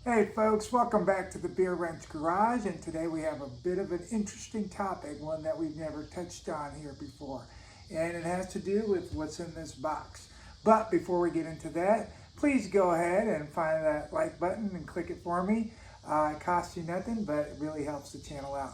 Hey folks, welcome back to the Beer Wrench Garage, and today we have a bit of an interesting topic, one that we've never touched on here before, and it has to do with what's in this box. But before we get into that, please go ahead and find that like button and click it for me. It costs you nothing, but it really helps the channel out.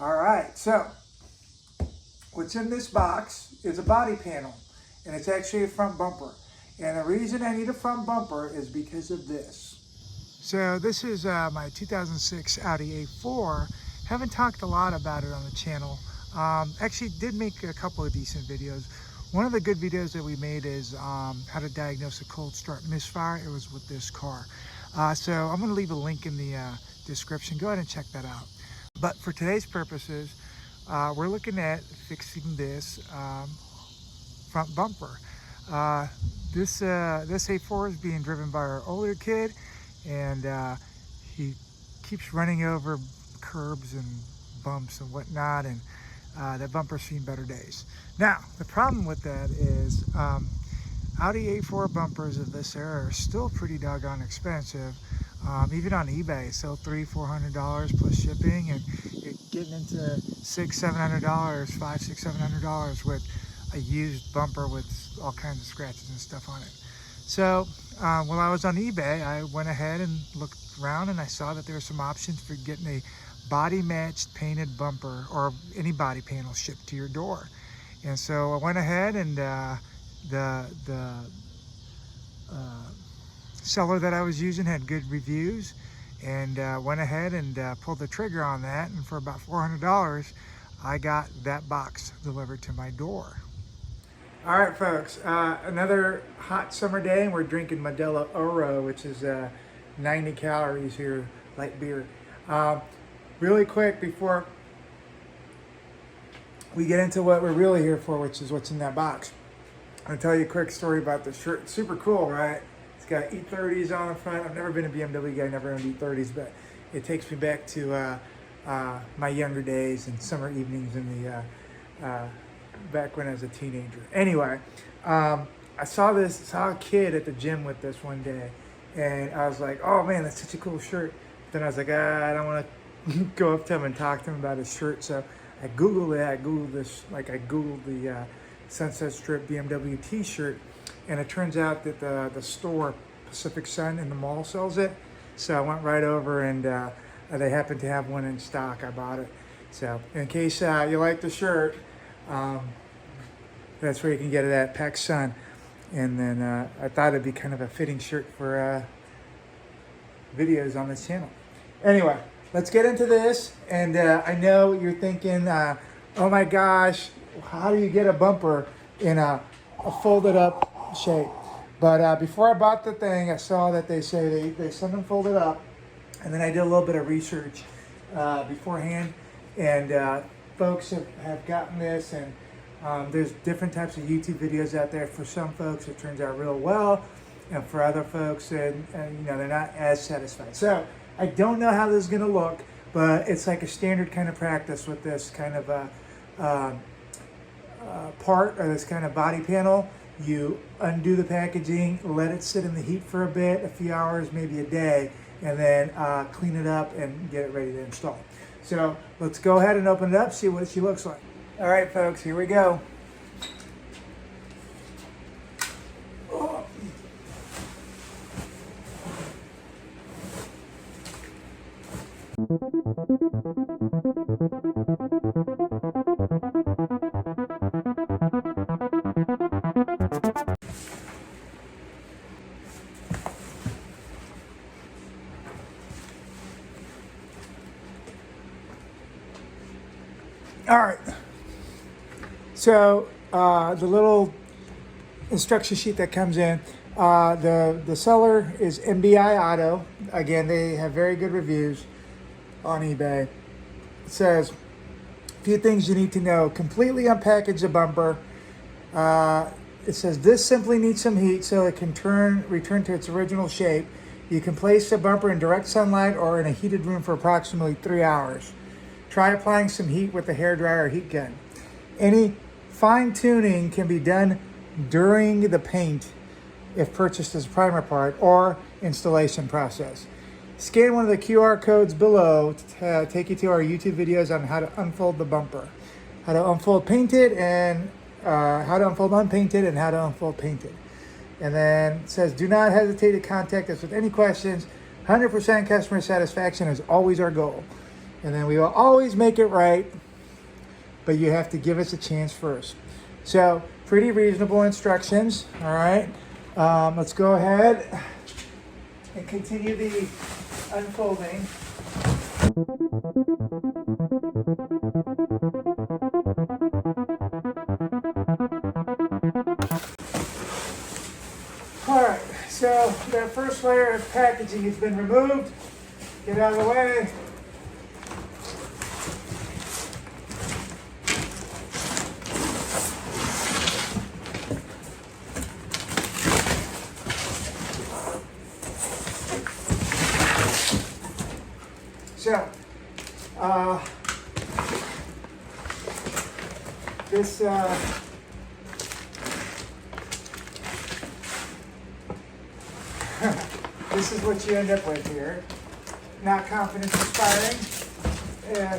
All right, so what's in this box is a body panel, and it's actually a front bumper. And the reason I need a front bumper is because of this. So this is my 2006 Audi A4. Haven't talked a lot about it on the channel. Actually did make a couple of decent videos. One of the good videos that we made is how to diagnose a cold start misfire. It was with this car. So I'm going to leave a link in the description. Go ahead and check that out. But for today's purposes, we're looking at fixing this front bumper. This A4 is being driven by our older kid, and he keeps running over curbs and bumps and whatnot, and that bumper's seen better days. Now, the problem with that is Audi A4 bumpers of this era are still pretty doggone expensive. Even on eBay, so $300–400 plus shipping, and you're getting into $600–700, $500–700 with a used bumper with all kinds of scratches and stuff on it. So while I was on eBay, I went ahead and looked around, and I saw that there were some options for getting a body matched painted bumper or any body panel shipped to your door. And so I went ahead, and the seller that I was using had good reviews, and went ahead and pulled the trigger on that, and for about $400 I got that box delivered to my door. All right, folks, another hot summer day, and we're drinking Modelo Oro, which is 90 calories here, light beer. Really quick before we get into what we're really here for, which is what's in that box, I'll tell you a quick story about the shirt. It's super cool, right? It's got E30s on the front. I've never been a BMW guy, never owned E30s, but it takes me back to my younger days and summer evenings in the back when I was a teenager. Anyway, I saw a kid at the gym with this one day, and I was like, oh man, that's such a cool shirt. Then I was like, I don't want to go up to him and talk to him about his shirt. So I Googled it. I Googled the Sunset Strip BMW t-shirt, and it turns out that the store Pacific Sun in the mall sells it. So I went right over, and they happened to have one in stock. I bought it. So in case you like the shirt, that's where you can get it at Pac Sun. And then I thought it'd be kind of a fitting shirt for videos on this channel. Anyway, let's get into this. And I know you're thinking, oh my gosh, how do you get a bumper in a folded up shape? But before I bought the thing, I saw that they say they send them folded up. And then I did a little bit of research beforehand, and folks have gotten this, and there's different types of YouTube videos out there. For some folks it turns out real well, and for other folks and they're not as satisfied. So I don't know how this is going to look, but it's like a standard kind of practice with this kind of part, or this kind of body panel. You undo the packaging, let it sit in the heat for a bit, a few hours, maybe a day, and then clean it up and get it ready to install. So let's go ahead and open it up, see what she looks like. All right, folks, here we go. Oh. All right, so the little instruction sheet that comes in, the seller is MBI Auto. Again, they have very good reviews on eBay. It says, a few things you need to know. Completely unpackage the bumper. It says, this simply needs some heat so it can return to its original shape. You can place the bumper in direct sunlight or in a heated room for approximately 3 hours. Try applying some heat with a hairdryer or heat gun. Any fine tuning can be done during the paint if purchased as a primer part or installation process. Scan one of the QR codes below to take you to our YouTube videos on how to unfold the bumper, how to unfold painted, and how to unfold unpainted, and how to unfold painted. And then it says, do not hesitate to contact us with any questions. 100% customer satisfaction is always our goal. And then we will always make it right, but you have to give us a chance first. So pretty reasonable instructions, all right? Let's go ahead and continue the unfolding. All right, so that first layer of packaging has been removed. Get out of the way. So, this is what you end up with here. Not confidence inspiring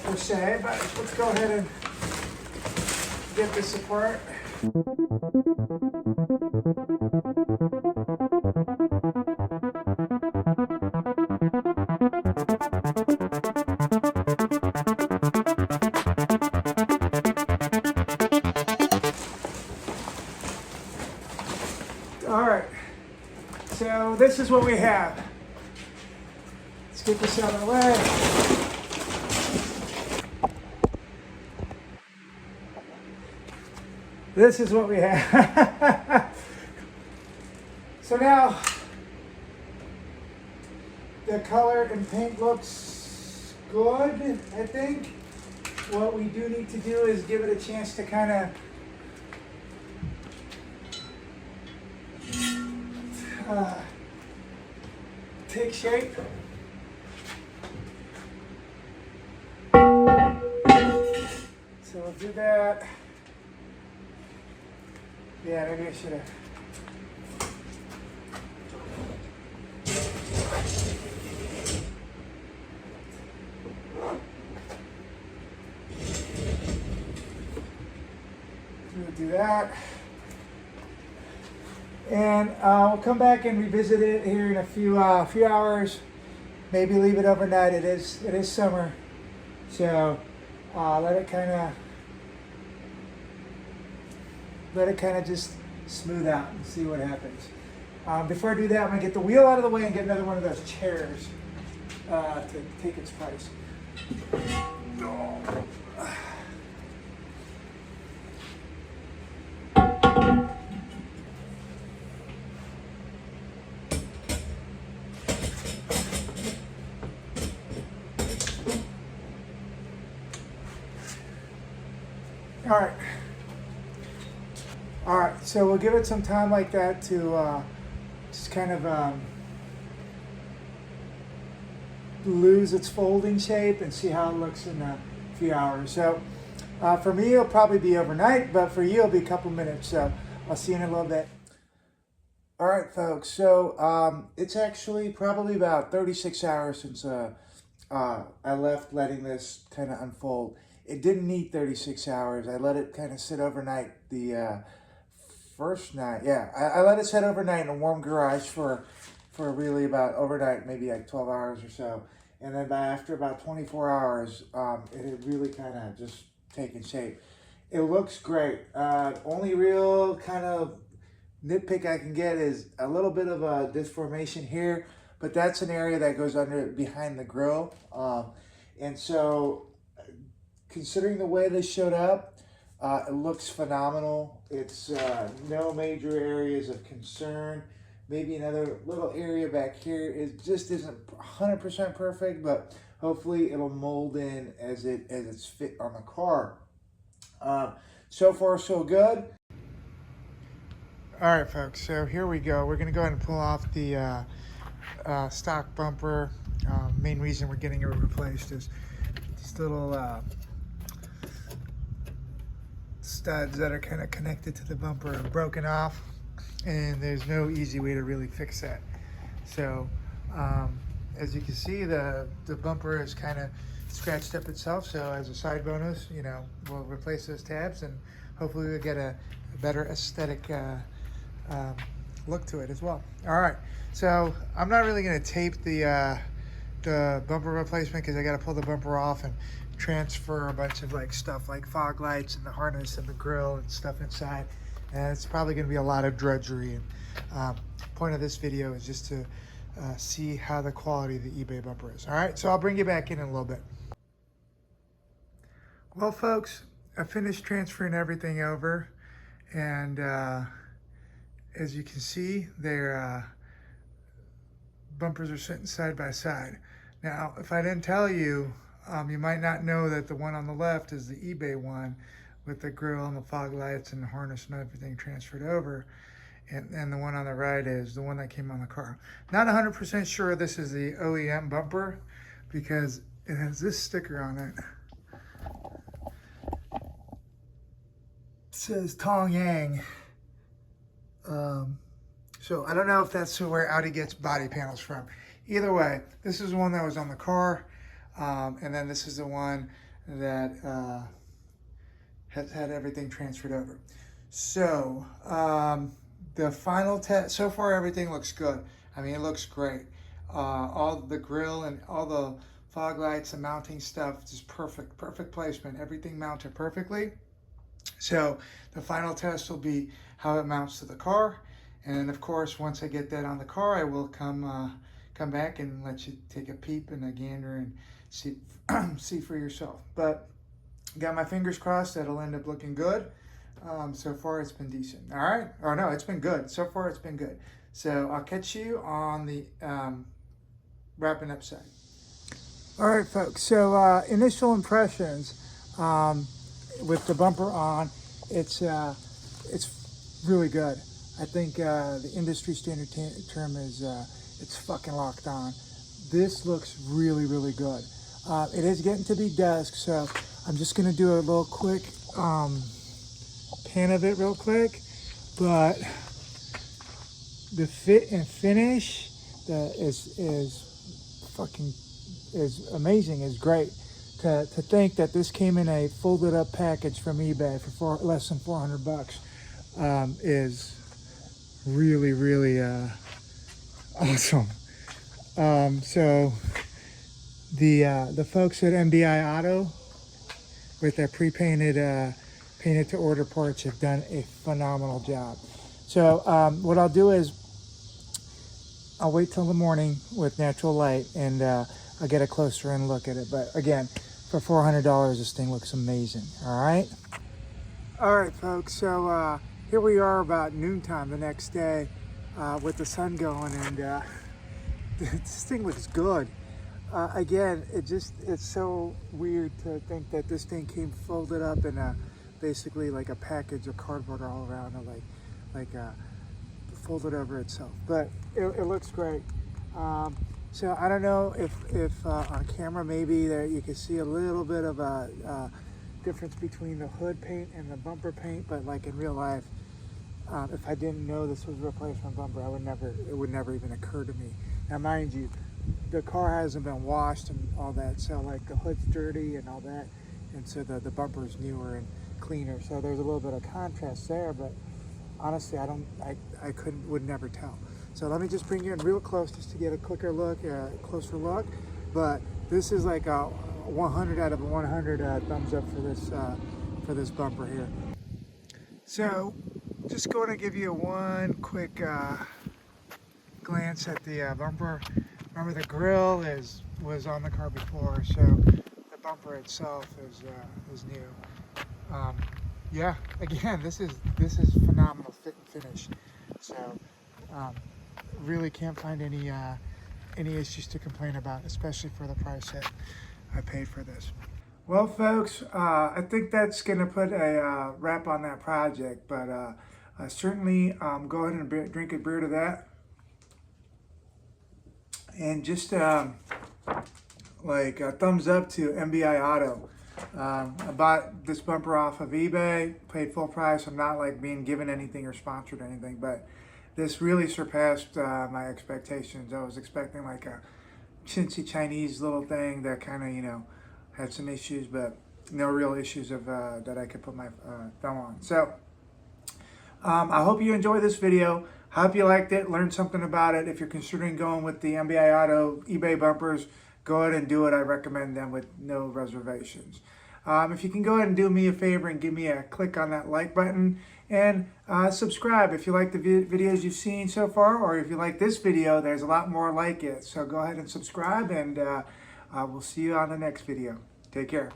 per se, but let's go ahead and get this apart. All right, so this is what we have. Let's get this out of the way. This is what we have. So now, the color and paint looks good, I think. What we do need to do is give it a chance to kind of take shape. So we'll do that. Yeah, maybe I should have. We'll do that. And we'll come back and revisit it here in a few hours. Maybe leave it overnight. It is summer, so let it kind of just smooth out and see what happens. Before I do that, I'm gonna get the wheel out of the way and get another one of those chairs to take its place. All right, so we'll give it some time like that to just kind of lose its folding shape and see how it looks in a few hours. So for me, it'll probably be overnight, but for you, it'll be a couple minutes. So I'll see you in a little bit. All right, folks, so it's actually probably about 36 hours since I left letting this kind of unfold. It didn't need 36 hours. I let it kind of sit overnight the first night. Yeah, I let it sit overnight in a warm garage for really about overnight, maybe like 12 hours or so. And then after about 24 hours, it had really kind of just taken shape. It looks great. Only real kind of nitpick I can get is a little bit of a disformation here, but that's an area that goes under behind the grill. And so considering the way this showed up, it looks phenomenal. It's no major areas of concern. Maybe another little area back here. It just isn't 100% perfect, but hopefully it'll mold in as it's fit on the car. So far, so good. All right, folks, so here we go. We're gonna go ahead and pull off the stock bumper. Main reason we're getting it replaced is these little studs that are kind of connected to the bumper are broken off, and there's no easy way to really fix that. So as you can see, the bumper is kind of scratched up itself. So as a side bonus, you know, we'll replace those tabs and hopefully we'll get a better aesthetic look to it as well. All right, so I'm not really going to tape the bumper replacement because I got to pull the bumper off and transfer a bunch of like stuff like fog lights and the harness and the grill and stuff inside, and it's probably going to be a lot of drudgery. And point of this video is just to see how the quality of the eBay bumper is. All right, so I'll bring you back in a little bit. Well, folks, I finished transferring everything over, and as you can see, their bumpers are sitting side by side. Now, if I didn't tell you, you might not know that the one on the left is the eBay one with the grill and the fog lights and the harness and everything transferred over. And the one on the right is the one that came on the car. Not 100% sure this is the OEM bumper because it has this sticker on it. It says Tong Yang. So I don't know if that's where Audi gets body panels from. Either way, this is the one that was on the car, and then this is the one that has had everything transferred over. So the final test, so far everything looks good. I mean, it looks great. All the grill and all the fog lights and mounting stuff, just perfect placement. Everything mounted perfectly. So the final test will be how it mounts to the car, and then of course once I get that on the car, I will come back and let you take a peep and a gander and see see for yourself. But got my fingers crossed that it'll end up looking good. So far it's been decent. All right, or no, it's been good. So far it's been good. So I'll catch you on the wrapping up side. All right, folks. So initial impressions. With the bumper on, it's really good. I think the industry standard term is it's fucking locked on. This looks really good. It is getting to be dusk, so I'm just gonna do a little quick pan of it real quick. But the fit and finish is amazing, is great. To think that this came in a folded up package from eBay for less than 400 bucks is really awesome. So the folks at MBI Auto with their pre-painted painted to order parts have done a phenomenal job. So what I'll do is I'll wait till the morning with natural light and I'll get a closer in look at it. But again, for $400, this thing looks amazing. All right, folks. So here we are about noontime the next day with the sun going, and this thing looks good. Again, it's so weird to think that this thing came folded up in basically like a package of cardboard all around it, like folded over itself. But it looks great. So I don't know if on camera maybe there you can see a little bit of a difference between the hood paint and the bumper paint, but like in real life, if I didn't know this was a replacement bumper, it would never even occur to me. Now mind you, the car hasn't been washed and all that, so like the hood's dirty and all that, and so the bumper's newer and cleaner, so there's a little bit of contrast there, but honestly I would never tell. So let me just bring you in real close just to get a closer look. But this is like a 100 out of 100 thumbs up for this bumper here. So just going to give you one quick glance at the bumper. Remember, the grill was on the car before, so the bumper itself is new. Yeah, again, this is phenomenal fit and finish. So. Really can't find any issues to complain about, especially for the price that I paid for this. Well, folks, I think that's going to put a wrap on that project, but certainly go ahead and drink a beer to that. And just like a thumbs up to MBI Auto. I bought this bumper off of eBay, paid full price. I'm not like being given anything or sponsored anything, but this really surpassed my expectations. I was expecting like a chintzy Chinese little thing that kind of, you know, had some issues, but no real issues of that I could put my thumb on. So I hope you enjoyed this video. I hope you liked it, learned something about it. If you're considering going with the MBI Auto eBay bumpers, go ahead and do it. I recommend them with no reservations. If you can go ahead and do me a favor and give me a click on that like button and subscribe if you like the videos you've seen so far, or if you like this video, there's a lot more like it. So go ahead and subscribe, and we'll see you on the next video. Take care.